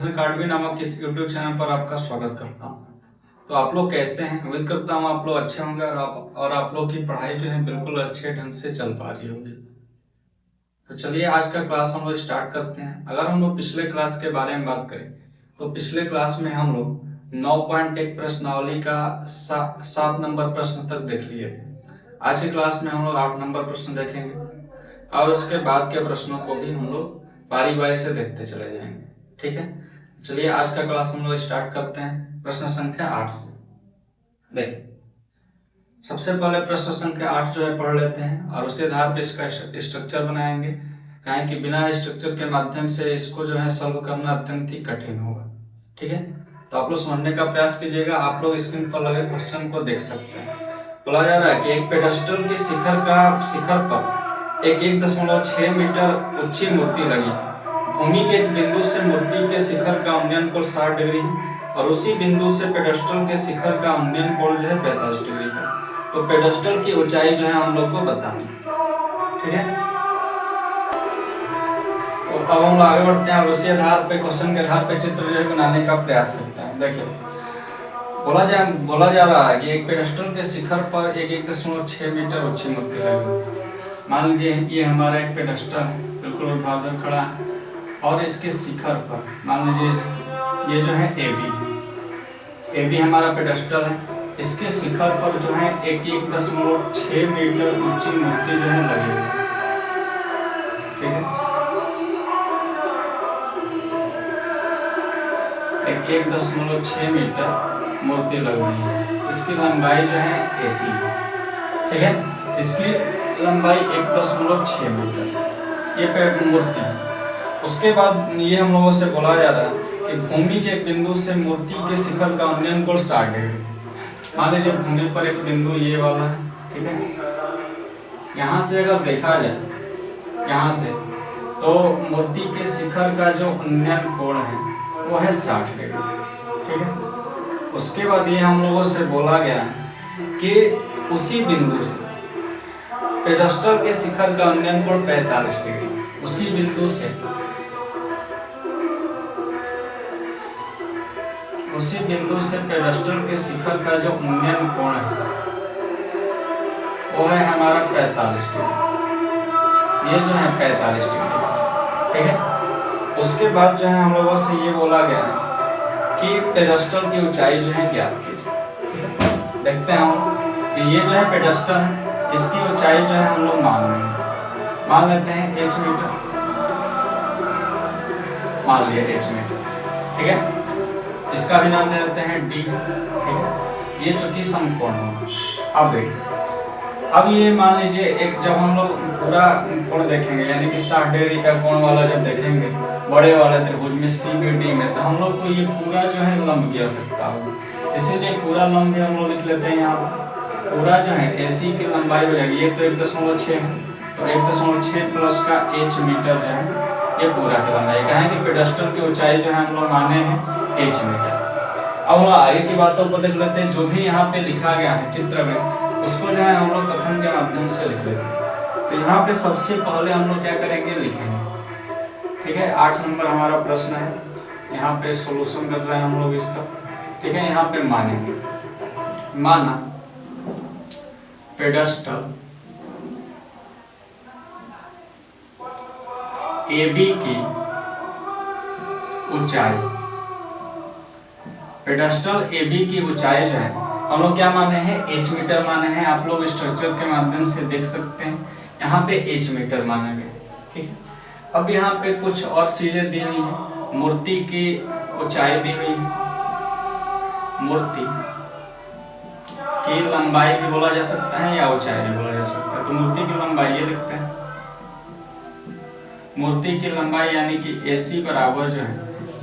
Academy नामक इस YouTube channel पर आपका स्वागत करता हूँ। तो आप लोग कैसे हैं? उम्मीद करता हूँ आप लोग अच्छे होंगे और आप लोग की पढ़ाई जो है बिल्कुल अच्छे ढंग से चल पा रही होगी। तो चलिए आज का क्लास हम लोग स्टार्ट करते हैं। अगर हम लोग पिछले क्लास के बारे में बात करें तो पिछले क्लास में हम लोग 9.1 प्रश्नावली का 7 नंबर प्रश्न तक देख लिए थे। आज के क्लास में हम लोग 8 नंबर प्रश्न देखेंगे और उसके बाद के प्रश्नों को भी हम लोग बारी बारी से देखते चले जाएंगे। ठीक है, चलिए आज का क्लास हम लोग स्टार्ट करते हैं प्रश्न संख्या 8 से। देखिए, सबसे पहले प्रश्न संख्या 8 जो है पढ़ लेते हैं और उसी आधार पर इसका स्ट्रक्चर बनाएंगे। कहें कि बिना स्ट्रक्चर के माध्यम से इसको जो है सॉल्व करना अत्यंत ही कठिन होगा। ठीक है, तो आप लोग समझने का प्रयास कीजिएगा। आप लोग स्क्रीन पर लगे क्वेश्चन को देख सकते हैं। बोला जा रहा है कि एक पेडेस्टल के शिखर पर एक 1.6 मीटर ऊंची मूर्ति लगी। भूमि के एक बिंदु से मूर्ति के शिखर का उन्नयन कोण 60 डिग्री है और उसी बिंदु से पेडेस्टल के शिखर का उन्नयन कोण जो है 45 डिग्री है। तो पेडेस्टल की ऊंचाई जो है हम लोग को बतानी। ठीक है, तो अब हम लोग आगे बढ़ते हैं और उसी आधार पे क्वेश्चन के आधार पे चित्र जो है बनाने का प्रयास करते हैं। देखिए, बोला जा रहा है कि एक पेडेस्टल के शिखर पर एक 1.6 मीटर ऊंची मूर्ति लगी। मान लीजिए ये हमारा एक पेडेस्टल है, बिल्कुल ऊर्ध्वाधर खड़ा है और इसके शिखर पर मान लीजिए ये जो है ए बी हमारा पेडेस्टल है। इसके शिखर पर जो है एक 1.6 मीटर ऊंची मूर्ति जो है लगी हुई है। ठीक है, एक 1.6 मीटर मूर्ति लगी हुई है। इसकी लंबाई जो है AC। ठीक है, इसकी लंबाई 1.6 मीटर ये मूर्ति है। उसके बाद ये हम लोगों से बोला जा रहा है कि भूमि के एक बिंदु से मूर्ति के शिखर का उन्नयन कोण 60 डिग्री। मान लीजिए भूमि पर एक बिंदु ये वाला है। ठीक है, यहाँ से अगर देखा जाए यहाँ से तो मूर्ति के शिखर का जो उन्नयन कोण है वो है 60 डिग्री। ठीक है, उसके बाद ये हम लोगों से बोला गया कि उसी बिंदु से पेडेस्टल के शिखर का उन्नयन कोण 45 डिग्री। उसी बिंदु से पेडेस्टल के शिखर का जो उन्नयन कोण है वो है हमारा 45 डिग्री। ये जो है 45 डिग्री। ठीक है, उसके बाद जो है हम लोगों से ये बोला गया है कि पेडेस्टल की ऊंचाई जो है ज्ञात कीजिए। ठीक है, देखते हैं हम कि ये जो है पेडेस्टल है, इसकी ऊंचाई जो है हम लोग मान लेते हैं h मीटर। मान लिया h मीटर। ठीक है, इसका भी नाम दे देते हैं d। ठीक है, ये चूंकि समकोण होगा। अब देखिए, अब ये मान लीजिए एक जब हम लोग पूरा कोण देखेंगे यानी कि 60 डिग्री का कोण वाला जब देखेंगे बड़े वाले त्रिभुज में CBD में, तो हम लोग को ये पूरा जो है लंब की आवश्यकता होगी। इसीलिए पूरा लंब भी हम लोग लिख लेते हैं। यहाँ पूरा जो है AC की लंबाई हो जाएगी, ये तो 1.6 है, तो 1.6 प्लस का h मीटर जो है ये पूरा की लंबाई। कहें कि पेडेस्टल की ऊंचाई जो है हम लोग माने हैं h मीटर। अब हम आगे की बातों को देख लेते हैं। जो भी यहाँ पे लिखा गया है चित्र में उसको जो है हम लोग कथन के माध्यम से लिख लेते हैं। तो यहाँ पे सबसे पहले हम लोग क्या करेंगे, लिखेंगे। ठीक है, 8 नंबर हमारा प्रश्न है, यहाँ पे सॉल्यूशन कर रहे हैं हम लोग इसका। ठीक है, यहाँ पे मानेंगे, माना पेडेस्टल AB की ऊंचाई, पेडेस्टल AB की ऊंचाई जो है हम लोग क्या माने हैं, h मीटर माने हैं। आप लोग स्ट्रक्चर के माध्यम से देख सकते हैं, यहाँ पे h मीटर माना गया। ठीक है, अब यहाँ पे कुछ और चीजें दी हुई हैं। मूर्ति की ऊंचाई दी हुई है, मूर्ति की लंबाई भी बोला जा सकता है या ऊंचाई भी बोला जा सकता है। तो मूर्ति की लंबाई ये लिखते हैं, मूर्ति की लंबाई यानी कि AC बराबर जो है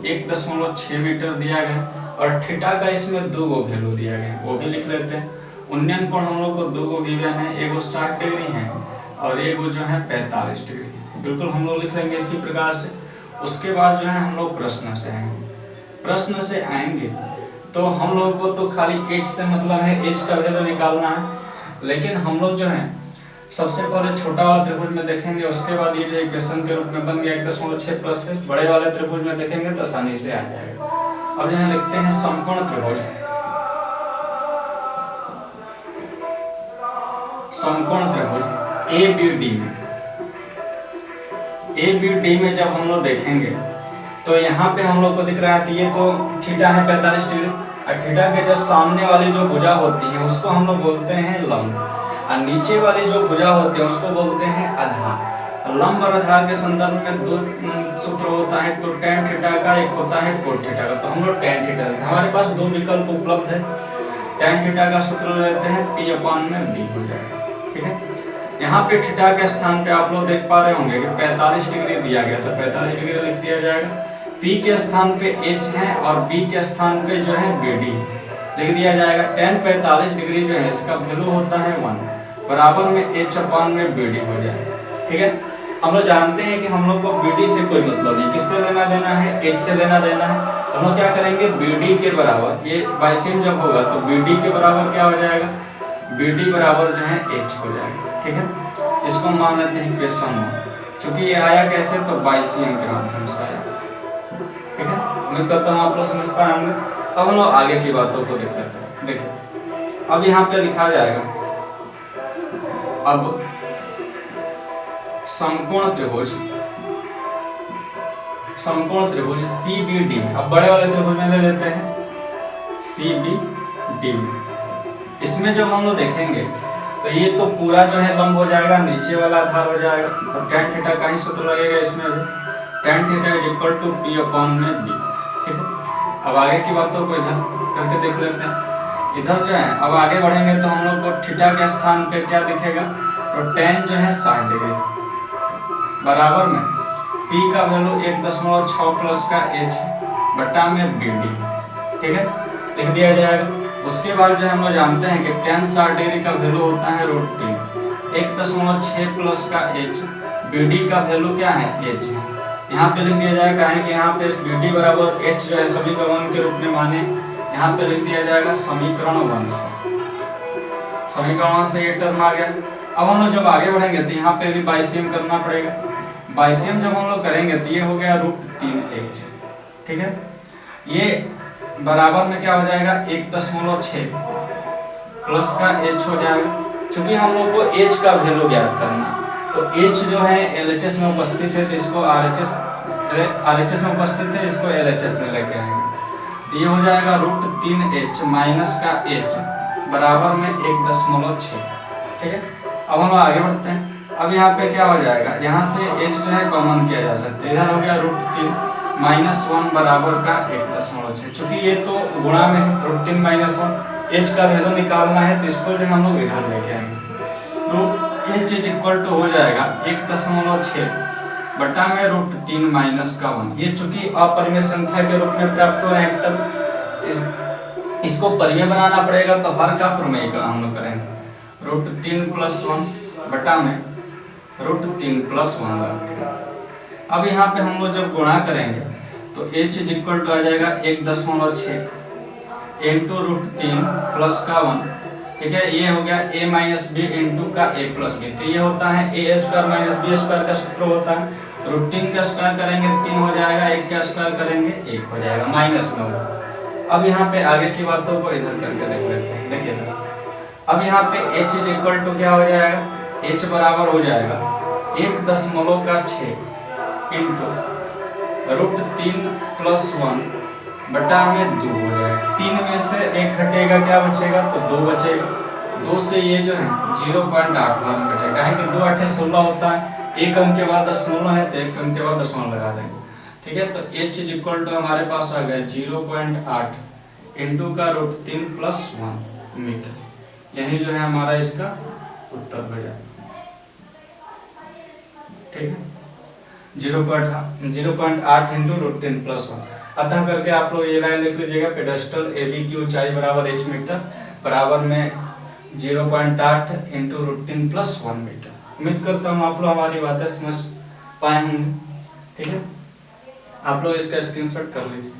1.6 मीटर दिया गया और थीटा का इसमें 2 वैल्यू दिया गया, वो भी लिख लेते हैं। उन्नयन कोण हम लोग को 2 गिवन है, एगो 60 डिग्री है और एगो जो है 45 डिग्री। बिल्कुल हम लोग लिख लेंगे इसी प्रकार से। उसके बाद जो है हम लोग प्रश्न से आएंगे तो हम लोग को तो खाली h से मतलब है, h का वैल्यू निकालना है। लेकिन हम लोग जो है सबसे पहले छोटा वाला त्रिभुज में देखेंगे, उसके बाद ये जो इक्वेशन के रूप में बन गया 1.6 प्लस है। बड़े वाले त्रिभुज में देखेंगे तो आसानी से आ जाएगा। अब यहाँ लिखते हैं समकोण त्रिभुज। समकोण त्रिभुज ABD में, ABD में जब हम लोग देखेंगे तो यहाँ पे हम लोग को दिख रहा है, तो ये तो थीटा है 45 डिग्री, और थीटा के जो सामने वाली जो भुजा होती है उसको हम लोग बोलते हैं लंब, और नीचे वाली जो भुजा होती है उसको बोलते हैं आधार। लंब और आधार के संदर्भ में दो सूत्र होता है, तो tan थीटा का एक होता है cot थीटा का। तो हम लोग tan थीटा, हमारे पास दो विकल्प उपलब्ध है। tan थीटा का सूत्र लेते हैं P/b हो जाएगा, ठीक है। यहाँ पे थीटा के स्थान पे आप लोग देख पा रहे होंगे कि 45 डिग्री दिया गया, तो 45 डिग्री लिख दिया जाएगा। P के स्थान पे H है और B के स्थान पे जो है BD लिख दिया जाएगा। tan 45 डिग्री जो है इसका वैल्यू होता है 1 बराबर में H/BD हो जाएगा, ठीक है। हम लोग जानते हैं कि हम लोग को BD से कोई मतलब नहीं, किससे लेना देना है, H से लेना देना है। हम लोग क्या करेंगे, BD के बराबर, ये बाइसिम जब होगा तो BD के बराबर क्या हो जाएगा, BD बराबर जो है H हो जाएगा, ठीक है। इसको मान लेते हैं इक्वेशन 1, चूंकि ये आया कैसे, तो बाइसिम के माध्यम से आया, ठीक है। उम्मीद करता हूँ आप लोग समझ पाए होंगे। अब हम लोग आगे की बातों को देख लेते हैं। देखिए अब यहाँ पे लिखा जाएगा, अब समकोण त्रिभुज, समकोण त्रिभुज CBD, अब बड़े वाले त्रिभुज में ले लेते हैं CBD। इसमें जब हम लोग देखेंगे तो ये तो पूरा जो है लंब हो जाएगा, नीचे वाला आधार हो जाएगा, तो tan थीटा का ही सूत्र लगेगा इसमें भी, tan थीटा P/b, ठीक है। अब आगे की बातों को इधर करके देख लेते हैं। इधर जो है अब आगे बढ़ेंगे तो हम लोग को थीटा के स्थान पे क्या दिखेगा, तो tan जो है 60 डिग्री बराबर में P का वैल्यू 1.6 प्लस का H बटा में BD, ठीक है, लिख दिया जाएगा। उसके बाद जो हम लोग जानते हैं कि tan 60 डिग्री का वैल्यू होता है √3, 1.6 प्लस का H, BD का वैल्यू क्या है, H, यहाँ पे लिख दिया जाएगा कि यहाँ पे BD बराबर H जो है समीकरण के रूप में माने, यहाँ पे लिख दिया जाएगा समीकरण 1 से, समीकरण से ये टर्म आ गया। अब हम लोग जब आगे बढ़ेंगे तो यहाँ पे भी बाइसिम करना पड़ेगा। बाइसिम जब हम लोग करेंगे तो ये हो गया √3H, ठीक है। ये बराबर में क्या हो जाएगा, 1.6 प्लस का H हो जाएगा। चूंकि हम लोग को H का वैल्यू ज्ञात करना, तो H जो है LHS में उपस्थित है, तो इसको RHS में उपस्थित है, इसको LHS में लेके आएंगे, तो ये हो जाएगा √3H माइनस का H बराबर में 1.6, ठीक है। अब हम आगे बढ़ते हैं। अब यहाँ पे क्या हो जाएगा, यहाँ से H जो है कॉमन किया जा सकता है, इधर हो गया √3 माइनस 1 बराबर का 1.6, चूंकि ये तो गुणा में है, √3 माइनस 1 H का वैल्यू निकालना है, तो इसको जो हम लोग इधर लेके आएंगे, तो H इज इक्वल टू हो जाएगा 1.6 बटा में √3 माइनस का 1। ये चूंकि अपरिमेय संख्या के रूप में प्राप्त हुआ है, तब इसको परिमेय बनाना पड़ेगा, तो हर का प्रमेय का हम लोग करेंगे, √3 प्लस 1 बटा में √3 प्लस 1 रखेंगे। अब यहाँ पे हम लोग जब गुणा करेंगे तो H इज इक्वल टू आ जाएगा 1.6 इंटू √3 प्लस का 1, ठीक है। ये हो गया a माइनस बी इंटू का a प्लस बी, तो ये होता है a² माइनस b² का सूत्र होता है। √3 का स्क्वायर करेंगे 3 हो जाएगा, 1 का स्क्वायर करेंगे 1 हो जाएगा, माइनस में होगा। अब यहाँ पे आगे की बातों को इधर करके देख लेते हैं। देखिए अब यहाँ पे H इज इक्वल टू क्या हो जाएगा, H बराबर हो जाएगा 1.6 इंटू √3 प्लस 1 बटा में 2 हो जाएगा। 3 में से 1 घटेगा, क्या बचेगा, तो 2 बचेगा। 2 से ये जो है 0.8 बार में घटेगा, है कि 2 8 16 होता है, एक अंक के बाद दशमलव है तो एक अंक के बाद दशमलव लगा देंगे, ठीक है। तो H इज इक्वल टू हमारे पास आ गया 0.8 इंटू का √3 प्लस 1 मीटर। यही जो है हमारा इसका उत्तर हो जाएगा, ठीक है, 0.8 इंटू √3 प्लस 1। अतः करके आप लोग ये लाइन लिख लीजिएगा, पेडेस्टल AB की ऊंचाई बराबर h मीटर बराबर में 0.8 इंटू √3 प्लस 1 मीटर। उम्मीद करता हूँ आप लोग हमारी बातें समझ पाए होंगे, ठीक है। आप लोग इसका स्क्रीनशॉट कर लीजिए।